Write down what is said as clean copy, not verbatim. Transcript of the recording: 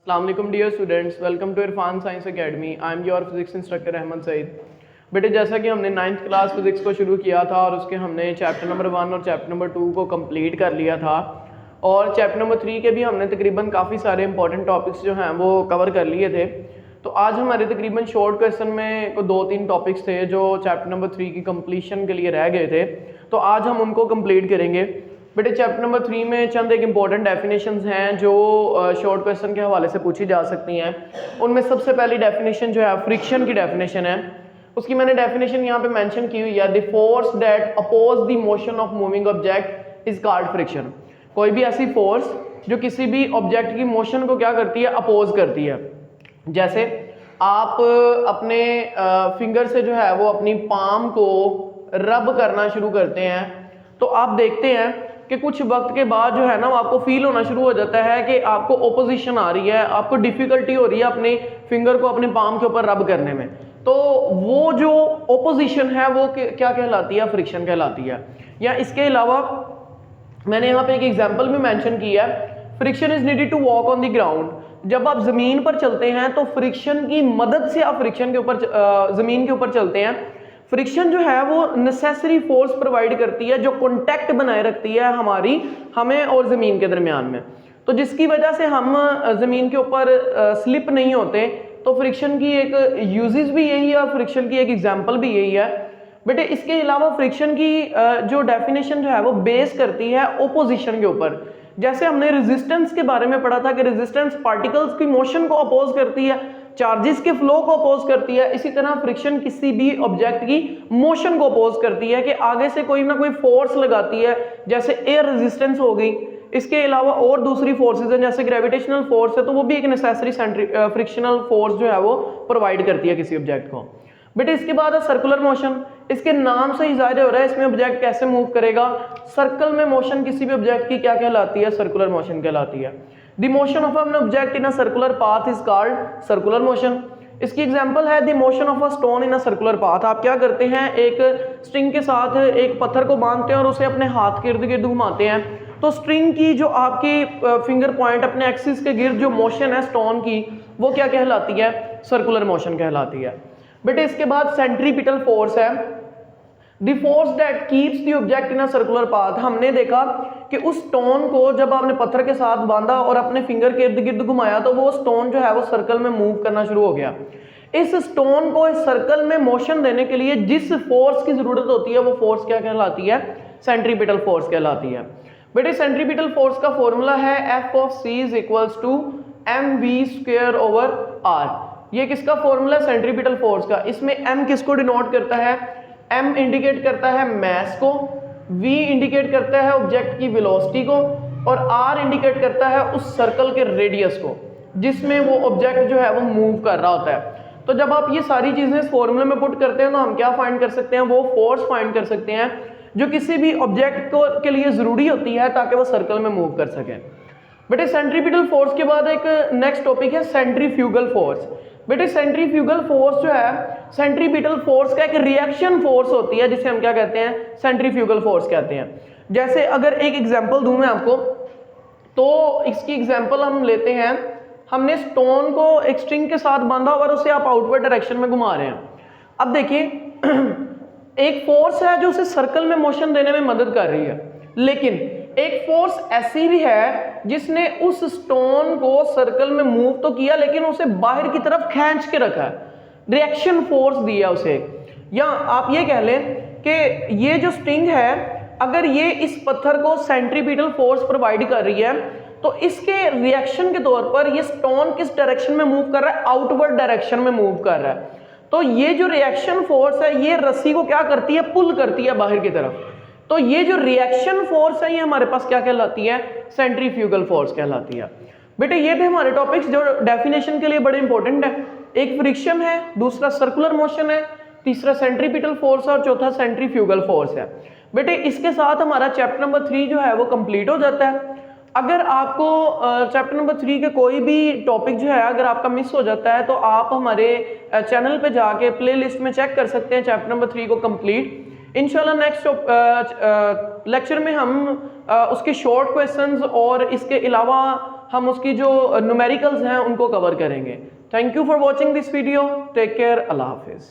अस्सलाम वालेकुम dear students, welcome to Irfan science academy. I am your physics instructor Ahmed Saeed. बेटे जैसा कि हमने 9th क्लास फिजिक्स को शुरू किया था और उसके हमने चैप्टर नंबर 1 और चैप्टर नंबर 2 को कंप्लीट कर लिया था और चैप्टर नंबर 3 के भी हमने तकरीबन काफ़ी सारे इंपॉर्टेंट टॉपिक्स जो हैं वो कवर कर लिए थे। तो आज हमारे तकरीबन शॉर्ट क्वेश्चन में को 2-3 टॉपिक्स थे जो चैप्टर नंबर 3 की कंप्लीशन के लिए रह गए थे, तो आज हम उनको कंप्लीट करेंगे। बेटे चैप्टर नंबर 3 में चंद एक इम्पॉर्टेंट डेफिनेशंस हैं जो शॉर्ट क्वेश्चन के हवाले से पूछी जा सकती हैं। उनमें सबसे पहली डेफिनेशन जो है फ्रिक्शन की डेफिनेशन है। उसकी मैंने डेफिनेशन यहाँ पे मेंशन की हुई है, the force that oppose the motion of moving object is called friction. कोई भी ऐसी फोर्स जो किसी भी ऑब्जेक्ट की मोशन को क्या करती है, अपोज करती है। जैसे आप अपने फिंगर से जो है वो अपनी पाम को रब करना शुरू करते हैं, तो आप देखते हैं कि कुछ वक्त के बाद जो है ना वो आपको फील होना शुरू हो जाता है कि आपको ओपोजिशन आ रही है, आपको डिफिकल्टी हो रही है अपने फिंगर को अपने पाम के ऊपर रब करने में। तो वो जो ओपोजिशन है वो क्या कहलाती है, फ्रिक्शन कहलाती है। या इसके अलावा मैंने यहाँ पे एक एग्जांपल भी मेंशन किया है, friction is needed to walk on the ground. जब आप जमीन पर चलते हैं तो फ्रिक्शन की मदद से आप फ्रिक्शन के ऊपर जमीन के ऊपर चलते हैं। फ्रिक्शन जो है वो नेसेसरी फोर्स प्रोवाइड करती है जो कांटेक्ट बनाए रखती है हमें और ज़मीन के दरमियान में, तो जिसकी वजह से हम ज़मीन के ऊपर स्लिप नहीं होते। तो फ्रिक्शन की एक यूजेस भी यही है और फ्रिक्शन की एक एग्जांपल भी यही है। बेटे इसके अलावा फ्रिक्शन की जो डेफिनेशन जो है वो बेस करती है ओपोजिशन के ऊपर। जैसे हमने रेजिस्टेंस के बारे में पढ़ा था कि रेजिस्टेंस पार्टिकल्स की मोशन को अपोज करती है, चार्जेस के फ्लो को अपोज करती है। इसी तरह फ्रिक्शन किसी भी ऑब्जेक्ट की मोशन को अपोज करती है कि आगे से कोई ना कोई फोर्स लगाती है, जैसे एयर रेजिस्टेंस हो गई। इसके अलावा और दूसरी फोर्सेज हैं जैसे ग्रेविटेशनल फोर्स है, तो वो भी एक नेसेसरी फ्रिक्शनल फोर्स जो है वो प्रोवाइड करती है किसी ऑब्जेक्ट को। बेटे इसके बाद है सर्कुलर मोशन। इसके नाम से ही जाहिर हो रहा है इसमें ऑब्जेक्ट कैसे मूव करेगा। सर्कल में मोशन किसी भी ऑब्जेक्ट की क्या कहलाती है, सर्कुलर मोशन कहलाती है। The motion of an object in a circular path is called circular motion. इसकी एग्जांपल है the motion of a stone in a circular path. आप क्या करते हैं, एक स्ट्रिंग के साथ एक पत्थर को बांधते हैं और उसे अपने हाथ के इर्द गिर्द घुमाते हैं, तो स्ट्रिंग की जो आपकी फिंगर पॉइंट अपने एक्सिस के गिर्द जो मोशन है स्टोन की, वो क्या कहलाती है, सर्कुलर मोशन कहलाती है। बेटे इसके बाद सेंट्रीपिटल फोर्स है, the force that keeps the object in a circular path. हमने देखा कि उस स्टोन को जब आपने पत्थर के साथ बांधा और अपने फिंगर के इर्द गिर्द घुमाया तो वो स्टोन जो है वो सर्कल में मूव करना शुरू हो गया। इस स्टोन को इस सर्कल में मोशन देने के लिए जिस फोर्स की जरूरत होती है वो फोर्स क्या कहलाती है, सेंट्रीपिटल फोर्स कहलाती है। बेटे सेंट्रीपिटल फोर्स का फॉर्मूला है F of C is equals to mv²/r। ये किसका फॉर्मूला, सेंट्रीपिटल फोर्स का। इसमें m किसको डिनोट करता है, m इंडिकेट करता है मास को, v इंडिकेट करता है ऑब्जेक्ट की वेलोसिटी को और r इंडिकेट करता है उस सर्कल के रेडियस को जिसमें वो ऑब्जेक्ट जो है वो मूव कर रहा होता है। तो जब आप ये सारी चीजें इस फॉर्मूले में पुट करते हैं तो हम क्या फाइंड कर सकते हैं, वो फोर्स फाइंड कर सकते हैं जो किसी भी ऑब्जेक्ट को के लिए जरूरी होती है ताकि वो सर्कल में मूव कर सके। बेटे सेंट्रीपिटल फोर्स के बाद एक नेक्स्ट टॉपिक है सेंट्रीफ्यूगल फोर्स। बेटे सेंट्रीफ्यूगल फोर्स जो है सेंट्रीपिटल फोर्स का एक रिएक्शन फोर्स होती है जिसे हम क्या कहते हैं, सेंट्रीफ्यूगल फोर्स कहते हैं। जैसे अगर एक एग्जांपल दूं मैं आपको, तो इसकी एग्जांपल हम लेते हैं, हमने स्टोन को एक स्ट्रिंग के साथ बांधा और उसे आप आउटवर्ड डायरेक्शन में घुमा रहे हैं। अब देखिए एक फोर्स है जो उसे सर्कल में मोशन देने में मदद कर रही है, लेकिन एक फोर्स ऐसी भी है जिसने उस स्टोन को सर्कल में मूव तो किया लेकिन उसे बाहर की तरफ खींच के रखा है, रिएक्शन फोर्स दिया उसे। या आप ये कह लें कि ये जो स्ट्रिंग है अगर ये इस पत्थर को सेंट्रीपिटल फोर्स प्रोवाइड कर रही है तो इसके रिएक्शन के तौर पर ये स्टोन किस डायरेक्शन में मूव कर रहा है, आउटवर्ड डायरेक्शन में मूव कर रहा है। तो ये जो रिएक्शन फोर्स है ये रस्सी को क्या करती है, पुल करती है बाहर की तरफ। तो ये जो रिएक्शन फोर्स है ये हमारे पास क्या कहलाती है, सेंट्रीफ्यूगल फोर्स कहलाती है। बेटे ये थे हमारे टॉपिक्स जो डेफिनेशन के लिए बड़े इंपॉर्टेंट है। एक फ्रिक्शन है, दूसरा सर्कुलर मोशन है, तीसरा सेंट्रीपिटल फोर्स और चौथा सेंट्रीफ्यूगल फोर्स है। बेटे इसके साथ हमारा चैप्टर नंबर 3 जो है वो कंप्लीट हो जाता है। अगर आपको चैप्टर नंबर 3 के कोई भी टॉपिक जो है अगर आपका मिस हो जाता है तो आप हमारे चैनल पे जाके प्लेलिस्ट में चेक कर सकते हैं चैप्टर नंबर 3 को कंप्लीट। इंशाल्लाह नेक्स्ट लेक्चर में हम उसके शॉर्ट क्वेश्चंस और इसके अलावा हम उसकी जो न्यूमेरिकल्स हैं उनको कवर करेंगे। Thank you for watching this video, take care, अल्लाह हाफिज़।